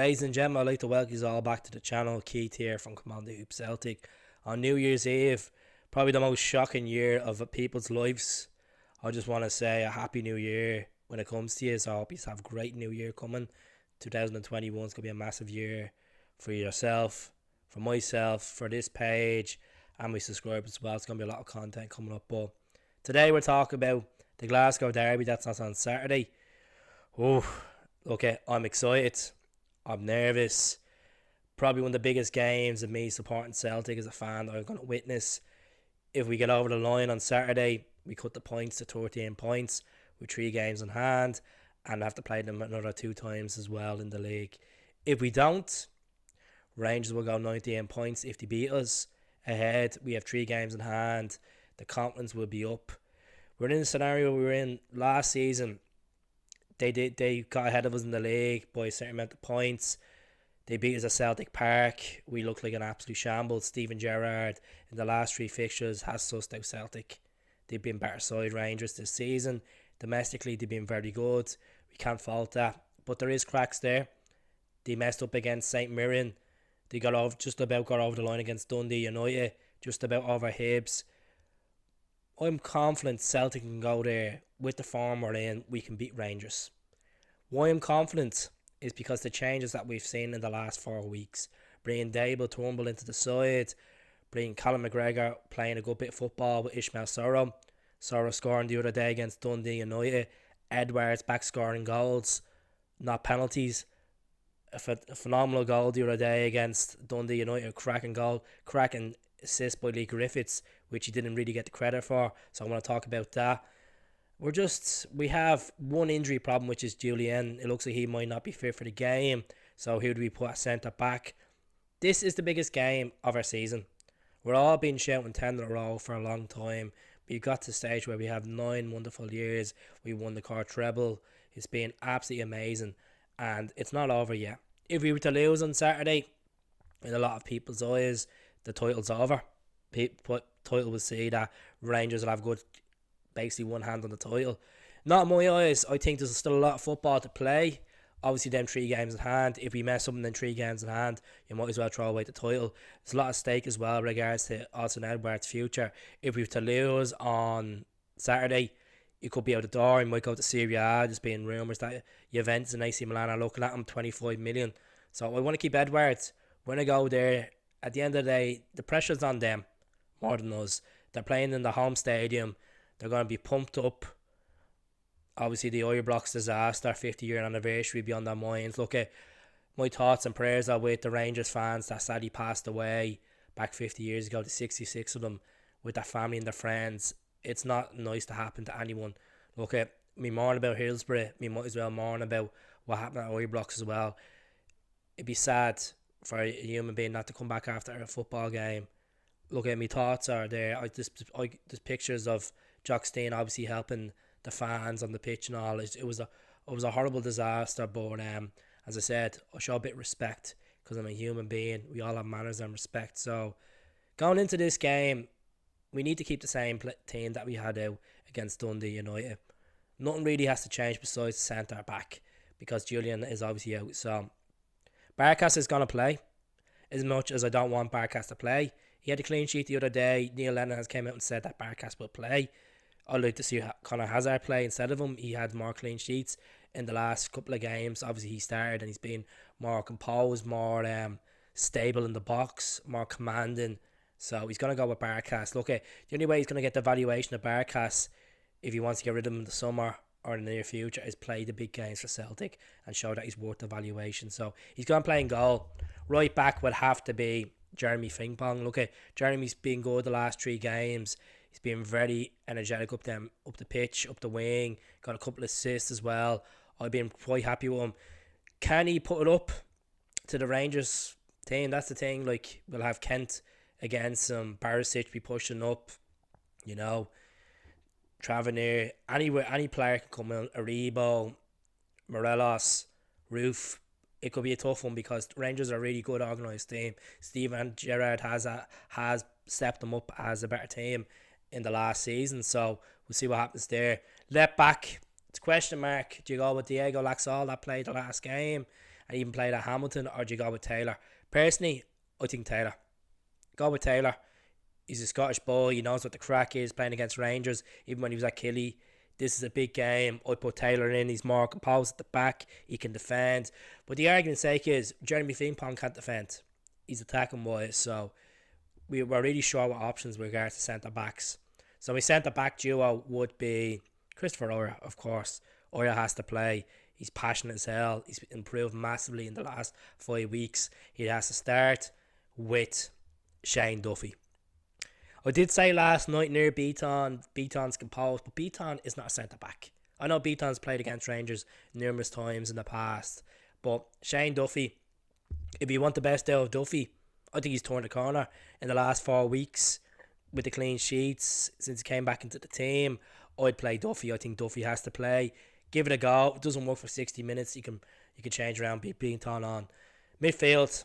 Ladies and gentlemen, I'd like to welcome you all back to the channel. Keith here from Cmonthehoopsceltic. On New Year's Eve, probably the most shocking year of people's lives. I just want to say a happy new year when it comes to you. So I hope you have a great new year coming. 2021 is going to be a massive year for yourself, for myself, for this page, and my subscribers as well. It's going to be a lot of content coming up. But today we're talking about the Glasgow Derby. That's not on Saturday. Oh, okay, I'm excited. I'm nervous. Probably one of the biggest games of me supporting Celtic as a fan that I'm going to witness. If we get over the line on Saturday, we cut the points to 13 points with 3 games in hand and have to play them another 2 times as well in the league. If we don't, Rangers will go 98 points. If they beat us ahead, we have 3 games in hand. The confidence will be up. We're in a scenario we were in last season. They got ahead of us in the league by a certain amount of points. They beat us at Celtic Park. We looked like an absolute shambles. Steven Gerrard in the last 3 fixtures has sussed out Celtic. They've been better side Rangers this season. Domestically, they've been very good. We can't fault that. But there is cracks there. They messed up against St Mirren. They got over the line against Dundee United. Just about over Hibs. I'm confident Celtic can go there with the form we're in. We can beat Rangers. Why I'm confident is because the changes that we've seen in the last 4 weeks. Bringing Dable Turnbull into the side. Bringing Callum McGregor playing a good bit of football with Ishmael Soro. Soro scoring the other day against Dundee United. Edwards back scoring goals, not penalties. A phenomenal goal the other day against Dundee United. Cracking assist by Lee Griffiths, which he didn't really get the credit for. So I want to talk about that. We have one injury problem, which is Julian. It looks like he might not be fit for the game. So who do we put at centre back? This is the biggest game of our season. We're all been shouting 10 in a row for a long time. We've got to the stage where we have 9 wonderful years. We won the car treble. It's been absolutely amazing. And it's not over yet. If we were to lose on Saturday, in a lot of people's eyes, the title's over. Title will see that Rangers will have good, basically one hand on the title. Not in my eyes. I think there's still a lot of football to play. Obviously, them 3 games in hand. If we mess up in them 3 games in hand, you might as well throw away the title. There's a lot of stake as well regards to Austin Edwards' future. If we were to lose on Saturday, he could be out the door. He might go to Serie A. There's been rumours that Juventus and AC Milan are looking at him 25 million. So I want to keep Edwards. When I go there, at the end of the day, the pressure's on them more than us. They're playing in the home stadium. They're going to be pumped up. Obviously, the Ibrox disaster, 50-year anniversary will be on their minds. Look at my thoughts and prayers are with the Rangers fans that sadly passed away back 50 years ago, the 66 of them, with their family and their friends. It's not nice to happen to anyone. Look at me mourn about Hillsborough. Me might as well mourn about what happened at Ibrox as well. It'd be sad for a human being not to come back after a football game. Look at me thoughts are there. There's pictures of Jock Stein obviously helping the fans on the pitch and all. It was a horrible disaster, but as I said, I show a bit of respect because I'm a human being. We all have manners and respect. So going into this game, we need to keep the same team that we had out against Dundee United. Nothing really has to change besides the centre back because Julian is obviously out. So Barkas is going to play. As much as I don't want Barkas to play, he had a clean sheet the other day. Neil Lennon has came out and said that Barkas will play. I'd like to see Conor Hazard play instead of him. He had more clean sheets in the last couple of games. Obviously, he started and he's been more composed, more stable in the box, more commanding. So he's going to go with Barkas. Look, the only way he's going to get the valuation of Barkas, if he wants to get rid of him in the summer or in the near future, is play the big games for Celtic and show that he's worth the valuation. So he's going to play in goal. Right back would have to be Jeremy Frimpong. Look, Jeremy's been good the last 3 games. He's been very energetic up the pitch, up the wing. Got a couple of assists as well. I've been quite happy with him. Can he put it up to the Rangers team? That's the thing. Like, we'll have Kent against him. Barisic be pushing up. You know, Tavernier. Any player can come in. Aribo, Morelos, Roof. It could be a tough one because Rangers are a really good organised team. Steven Gerrard has stepped them up as a better team in the last season, so we'll see what happens there. Left back, it's a question mark. Do you go with Diego Laxall that played the last game and even played at Hamilton, or do you go with Taylor? Personally, I think Taylor. Go with Taylor. He's a Scottish boy. He knows what the crack is playing against Rangers, even when he was at Killy. This is a big game. I put Taylor in. He's more composed at the back. He can defend. But the argument's sake is Jeremy Frimpong can't defend. He's attacking wise. So we're really sure what options with regards to centre backs. So my centre back duo would be Christopher Ora, of course. Ora has to play. He's passionate as hell. He's improved massively in the last 5 weeks. He has to start with Shane Duffy. I did say last night near Beaton's composed, but Beaton is not a centre back. I know Beaton's played against Rangers numerous times in the past, but Shane Duffy, if you want the best out of Duffy, I think he's turned the corner in the last 4 weeks with the clean sheets since he came back into the team. I'd play Duffy. I think Duffy has to play. Give it a go. If it doesn't work for 60 minutes, you can change around Beaton on. Midfield,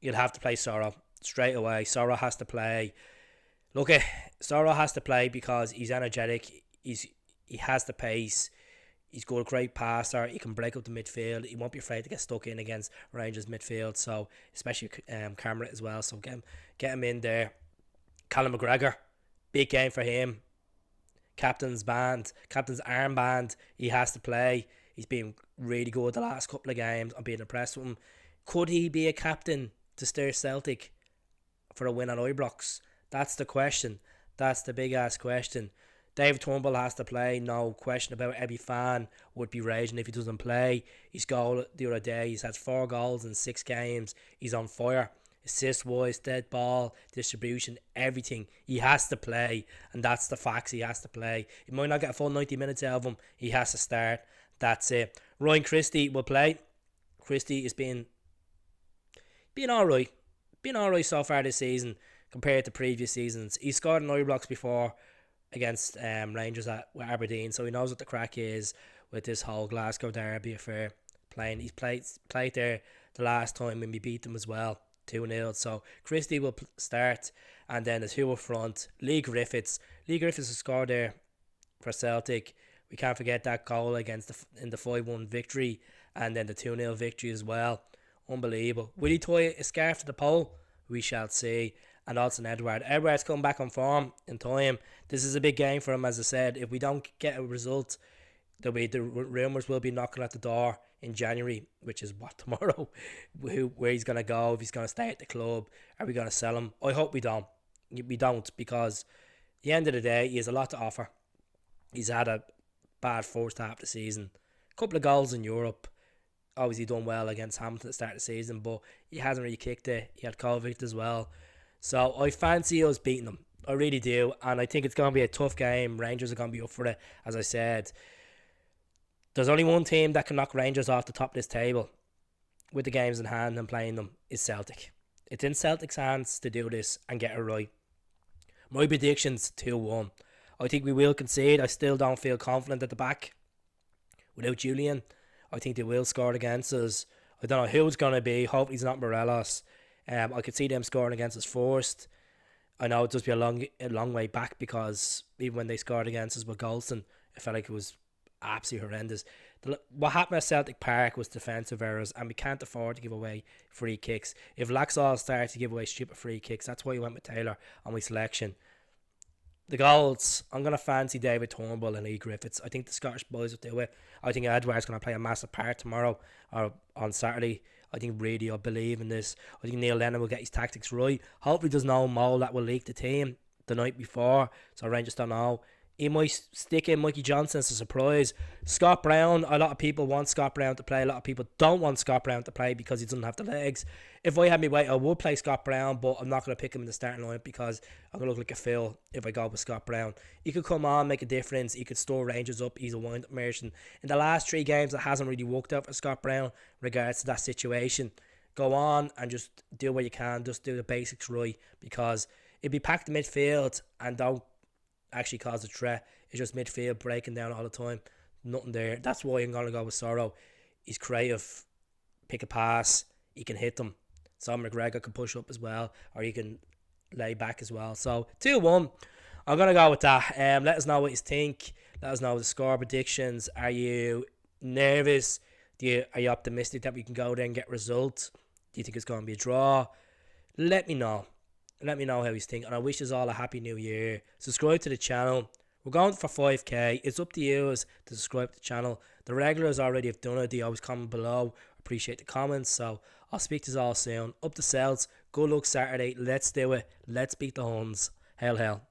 you'll have to play Sorrow straight away. Sorrow has to play. Look, Sorrow has to play because he's energetic. He has the pace. He's got a great passer. He can break up the midfield. He won't be afraid to get stuck in against Rangers midfield. So especially Cameron as well. So get him in there. Callum McGregor, big game for him. Captain's armband. He has to play. He's been really good the last couple of games. I'm being impressed with him. Could he be a captain to steer Celtic for a win at Ibrox? That's the question. That's the big ass question. David Turnbull has to play. No question about it. Every fan would be raging if he doesn't play. His goal the other day, he's had 4 goals in 6 games. He's on fire. Assist wise, dead ball, distribution, everything. He has to play, and that's the facts. He has to play. He might not get a full 90 minutes out of him. He has to start. That's it. Ryan Christie will play. Christie has been alright. Been alright so far this season compared to previous seasons. He scored in Ibrox before against Rangers with Aberdeen, so he knows what the crack is with this whole Glasgow Derby affair. He's played there the last time when we beat them as well, 2-0. So Christie will start, and then there's who up front. Lee Griffiths has scored there for Celtic. We can't forget that goal in the 5-1 victory, and then the 2-0 victory as well. Unbelievable. Will he tie a scarf to the pole? We shall see. And also Edouard's come back on form in time. This is a big game for him, as I said. If we don't get a result, the rumours will be knocking at the door in January, which is tomorrow, where he's going to go, if he's going to stay at the club. Are we going to sell him? I hope we don't. We don't, because at the end of the day, he has a lot to offer. He's had a bad first half of the season. A couple of goals in Europe. Obviously done well against Hamilton at the start of the season, but he hasn't really kicked it. He had COVID as well. So I fancy us beating them. I really do. And I think it's going to be a tough game. Rangers are going to be up for it, as I said. There's only one team that can knock Rangers off the top of this table with the games in hand and playing them, is Celtic. It's in Celtic's hands to do this and get it right. My prediction's 2-1. I think we will concede. I still don't feel confident at the back. Without Julian, I think they will score against us. I don't know who it's going to be. Hopefully it's not Morelos. I could see them scoring against us first. I know it does be a long way back, because even when they scored against us with Golson, it felt like it was absolutely horrendous. What happened at Celtic Park was defensive errors, and we can't afford to give away free kicks. If Laxall starts to give away stupid free kicks, that's why we went with Taylor on my selection. The goals, I'm going to fancy David Turnbull and Lee Griffiths. I think the Scottish boys will do it. I think Edouard's going to play a massive part tomorrow or on Saturday. I think really I believe in this. I think Neil Lennon will get his tactics right. Hopefully there's no mole that will leak the team the night before, so Rangers don't know. He might stick in Mikey Johnson as a surprise. Scott Brown, a lot of people want Scott Brown to play. A lot of people don't want Scott Brown to play because he doesn't have the legs. If I had my way, I would play Scott Brown, but I'm not going to pick him in the starting lineup because I'm going to look like a fool if I go with Scott Brown. He could come on, make a difference. He could store Rangers up. He's a wind-up merchant. In the last 3 games, it hasn't really worked out for Scott Brown in regards to that situation. Go on and just do what you can. Just do the basics right, because if you pack the midfield and don't actually cause a threat, it's just midfield breaking down all the time. Nothing there. That's why I'm going to go with Sorrow. He's creative. Pick a pass. He can hit them. So McGregor can push up as well, or he can lay back as well. So 2-1. I'm going to go with that. Let us know what you think. Let us know the score predictions. Are you nervous Are you optimistic that we can go there and get results? Do you think it's going to be a draw? Let me know. Let me know how he's thinking. And I wish us all a happy new year. Subscribe to the channel. We're going for 5k. It's up to you to subscribe to the channel. The regulars already have done it. They always comment below. Appreciate the comments. So I'll speak to you all soon. Up the Celts. Good luck Saturday. Let's do it. Let's beat the Huns. Hail, hail.